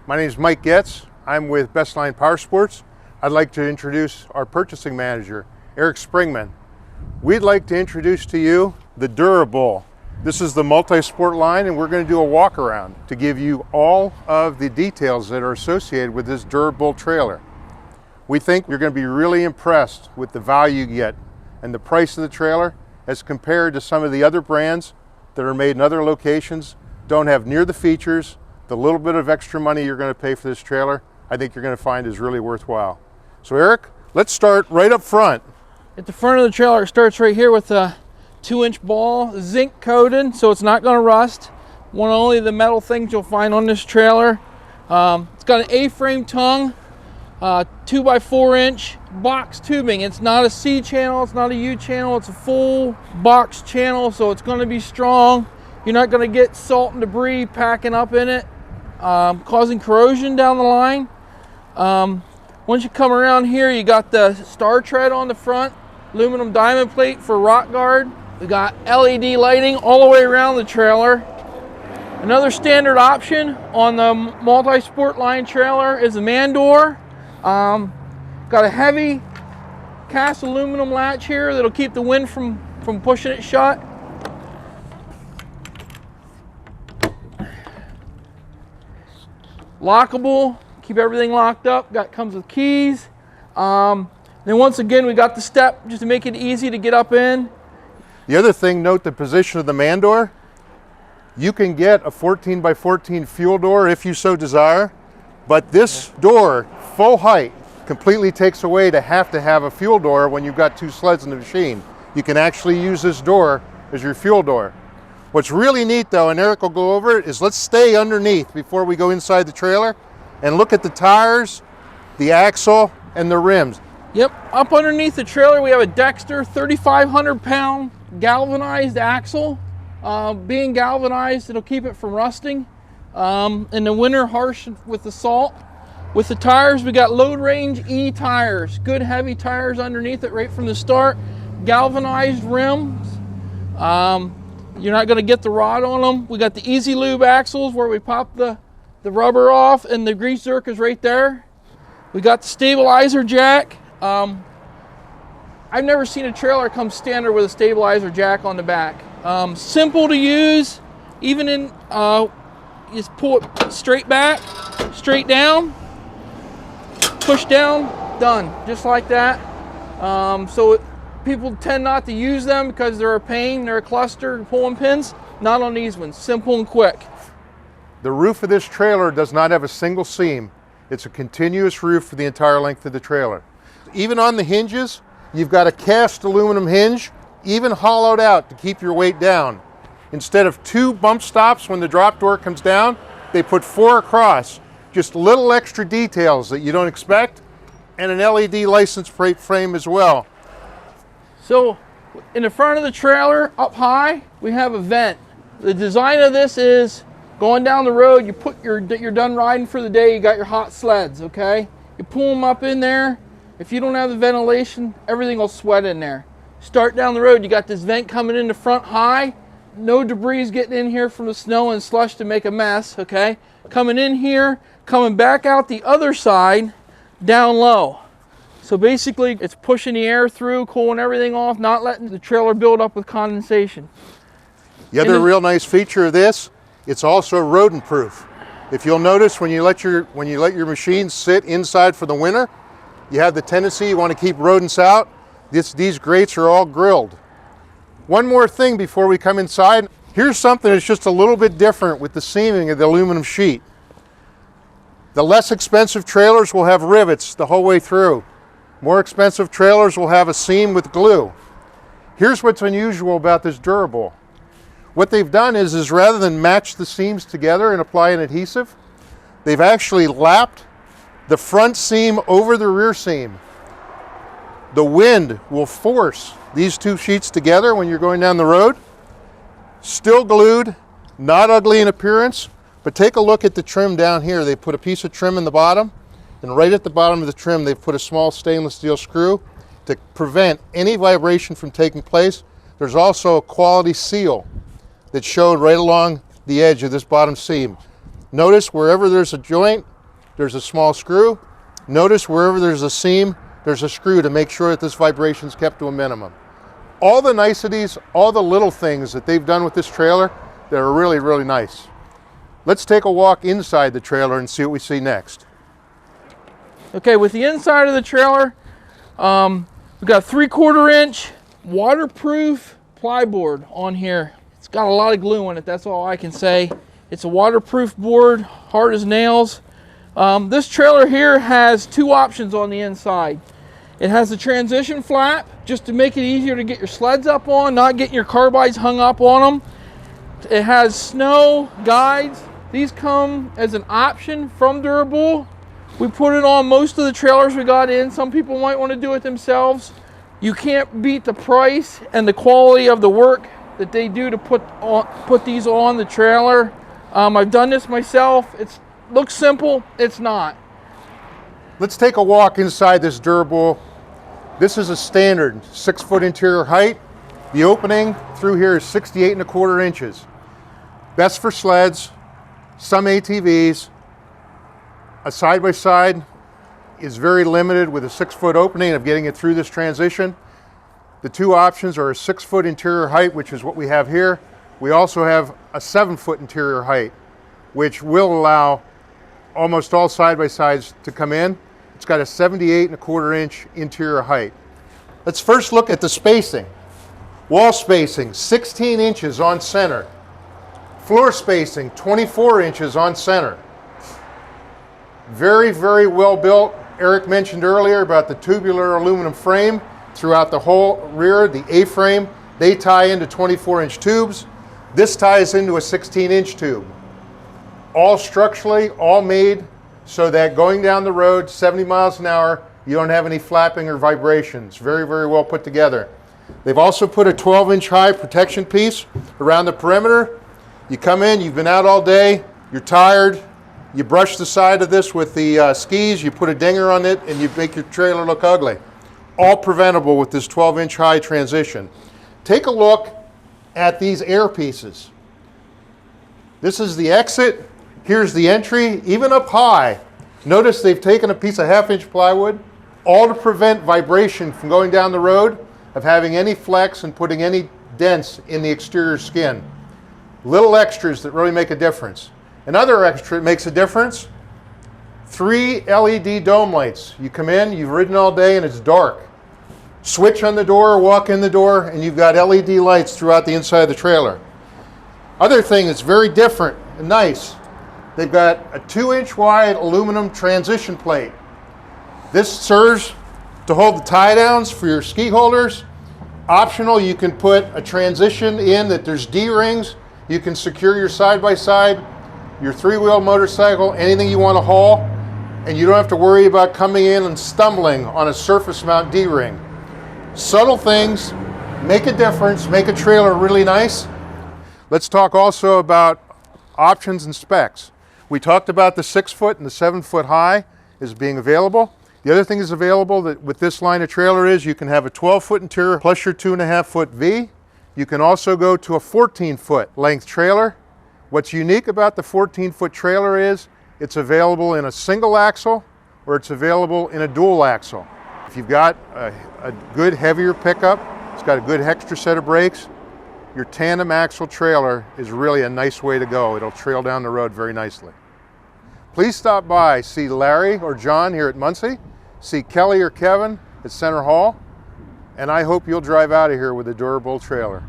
My name is Mike Getz. I'm with Line Powersports. I'd like to introduce our purchasing manager, Eric Springman. We'd like to introduce to you the DuraBull. This is the multi-sport line, and we're going to do a walk around to give you all of the details that are associated with this DuraBull trailer. We think you're going to be really impressed with the value you get and the price of the trailer as compared to some of the other brands that are made in other locations, don't have near the features. The little bit of extra money you're going to pay for this trailer, I think you're going to find is really worthwhile. So Eric, let's start right up front. At the front of the trailer, it starts right here with a 2-inch ball, zinc coated, so it's not going to rust. One of only the metal things you'll find on this trailer. It's got an A-frame tongue, 2x4-inch box tubing. It's not a C channel, it's not a U channel, it's a full box channel, so it's going to be strong. You're not going to get salt and debris packing up in it, causing corrosion down the line. Once you come around here, you got the star tread on the front, aluminum diamond plate for rock guard. We got LED lighting all the way around the trailer. Another standard option on the multi-sport line trailer is a man door. Got a heavy cast aluminum latch here that'll keep the wind from pushing it shut. Lockable, keep everything locked up. Comes with keys. Then once again, we got the step just to make it easy to get up in. The other thing, note the position of the man door. You can get a 14x14 fuel door if you so desire, but this door, full height, completely takes away to have a fuel door when you've got 2 sleds in the machine. You can actually use this door as your fuel door. What's really neat though, and Eric will go over it, is let's stay underneath before we go inside the trailer and look at the tires, the axle, and the rims. Yep, up underneath the trailer we have a Dexter 3,500 pound galvanized axle. Being galvanized, it'll keep it from rusting. In the winter, harsh with the salt. With the tires, we got load range E tires, good heavy tires underneath it right from the start. Galvanized rims. You're not going to get the rot on them. We got the Easy Lube axles where we pop the rubber off, and the grease zerk is right there. We got the stabilizer jack. I've never seen a trailer come standard with a stabilizer jack on the back. Simple to use, even in, you just pull it straight back, straight down, push down, done, just like that. People tend not to use them because they're a pain, they're a cluster, pulling pins. Not on these ones, simple and quick. The roof of this trailer does not have a single seam. It's a continuous roof for the entire length of the trailer. Even on the hinges, you've got a cast aluminum hinge, even hollowed out to keep your weight down. Instead of 2 bump stops when the drop door comes down, they put 4 across. Just little extra details that you don't expect, and an LED license plate frame as well. So in the front of the trailer, up high, we have a vent. The design of this is going down the road, you're done riding for the day, you got your hot sleds, okay? You pull them up in there. If you don't have the ventilation, everything will sweat in there. Start down the road, you got this vent coming in the front high. No debris getting in here from the snow and slush to make a mess, okay? Coming in here, coming back out the other side, down low. So basically, it's pushing the air through, cooling everything off, not letting the trailer build up with condensation. The other real nice feature of this, it's also rodent proof. If you'll notice, when you let your machine sit inside for the winter, you have the tendency you want to keep rodents out. These grates are all grilled. One more thing before we come inside. Here's something that's just a little bit different with the seaming of the aluminum sheet. The less expensive trailers will have rivets the whole way through. More expensive trailers will have a seam with glue. Here's what's unusual about this DuraBull. What they've done is rather than match the seams together and apply an adhesive, they've actually lapped the front seam over the rear seam. The wind will force these 2 sheets together when you're going down the road. Still glued, not ugly in appearance, but take a look at the trim down here. They put a piece of trim in the bottom, and right at the bottom of the trim they've put a small stainless steel screw to prevent any vibration from taking place. There's also a quality seal that showed right along the edge of this bottom seam. Notice wherever there's a joint, there's a small screw. Notice wherever there's a seam, there's a screw to make sure that this vibration is kept to a minimum. All the niceties, all the little things that they've done with this trailer that are really, really nice. Let's take a walk inside the trailer and see what we see next. Okay, with the inside of the trailer, we've got a 3/4 inch waterproof plyboard on here. It's got a lot of glue in it, that's all I can say. It's a waterproof board, hard as nails. This trailer here has 2 options on the inside. It has a transition flap, just to make it easier to get your sleds up on, not getting your carbides hung up on them. It has snow guides. These come as an option from DuraBull. We put it on most of the trailers we got in. Some people might want to do it themselves. You can't beat the price and the quality of the work that they do to put these on the trailer. I've done this myself. It looks simple, it's not. Let's take a walk inside this DuraBull. This is a standard 6-foot interior height. The opening through here is 68 1/4 inches. Best for sleds, some ATVs. A side-by-side is very limited with a 6-foot opening of getting it through this transition. The 2 options are a 6-foot interior height, which is what we have here. We also have a 7-foot interior height, which will allow almost all side-by-sides to come in. It's got a 78 1/4 inch interior height. Let's first look at the spacing. Wall spacing, 16 inches on center. Floor spacing, 24 inches on center. Very, very well built. Eric mentioned earlier about the tubular aluminum frame throughout the whole rear, the A-frame. They tie into 24-inch tubes. This ties into a 16-inch tube. All structurally, all made so that going down the road 70 miles an hour, you don't have any flapping or vibrations. Very, very well put together. They've also put a 12-inch high protection piece around the perimeter. You come in, you've been out all day, you're tired, you brush the side of this with the skis, you put a dinger on it, and you make your trailer look ugly. All preventable with this 12-inch high transition. Take a look at these air pieces. This is the exit. Here's the entry, even up high. Notice they've taken a piece of 1/2-inch plywood, all to prevent vibration from going down the road, of having any flex and putting any dents in the exterior skin. Little extras that really make a difference. Another extra that makes a difference, 3 LED dome lights. You come in, you've ridden all day and it's dark. Switch on the door, walk in the door, and you've got LED lights throughout the inside of the trailer. Other thing that's very different and nice, they've got a 2-inch wide aluminum transition plate. This serves to hold the tie downs for your ski holders. Optional, you can put a transition in that there's D-rings. You can secure your side-by-side, your 3-wheel motorcycle, anything you want to haul, and you don't have to worry about coming in and stumbling on a surface mount D-ring. Subtle things make a difference, make a trailer really nice. Let's talk also about options and specs. We talked about the 6-foot and the 7-foot high as being available. The other thing is available that with this line of trailer is you can have a 12-foot interior plus your 2.5-foot V. You can also go to a 14-foot length trailer. What's unique about the 14-foot trailer is it's available in a single axle or it's available in a dual axle. If you've got a good heavier pickup, it's got a good extra set of brakes, your tandem axle trailer is really a nice way to go. It'll trail down the road very nicely. Please stop by, see Larry or John here at Muncy, see Kelly or Kevin at Center Hall, and I hope you'll drive out of here with a DuraBull trailer.